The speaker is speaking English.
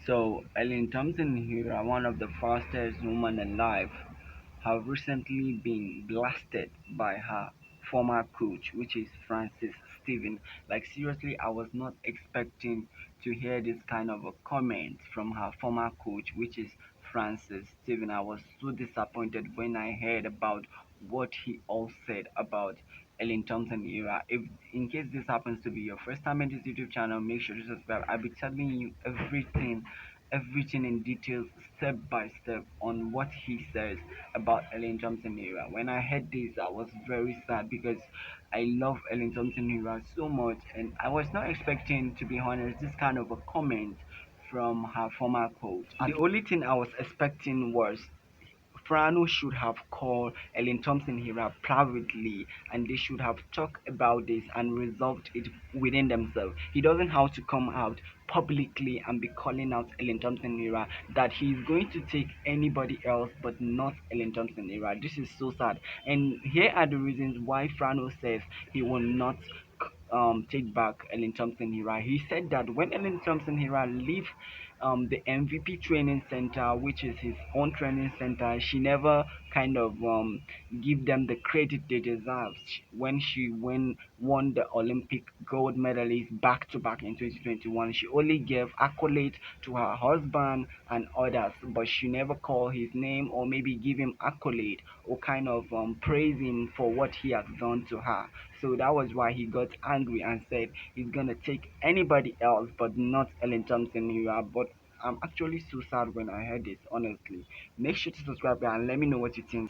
So, Elaine Thomson Herah, one of the fastest women alive, have recently been blasted by her former coach, which is Francis Steven. Like, seriously, I was not expecting to hear this kind of a comment from her former coach, which is Francis Steven. I was so disappointed when I heard about what he all said about Ellen Thompson era. If in case this happens to be your first time in this YouTube channel, make sure to subscribe. I'll be telling you everything in details, step by step, on what he says about Ellen Thompson era. When I heard this, I was very sad because I love Ellen Thompson era so much, and I was not expecting, to be honest, this kind of a comment from her former coach. The only thing I was expecting was Frano should have called Ellen Thompson Herah privately, and they should have talked about this and resolved it within themselves. He doesn't have to come out publicly and be calling out Ellen Thompson Herah that he's going to take anybody else but not Ellen Thompson Herah. This is so sad. And here are the reasons why Frano says he will not take back Ellen Thompson Herah. He said that when Ellen Thompson Herah leave the MVP training center, which is his own training center, she never kind of give them the credit they deserve. When she won the Olympic gold medalist back to back in 2021, she only gave accolades to her husband and others, but she never called his name or maybe give him accolade or kind of praise him for what he has done to her. So that was why he got angry and said he's gonna take anybody else but not Ellen Thompson Herah. But I'm actually so sad when I heard this, honestly. Make sure to subscribe and let me know what you think.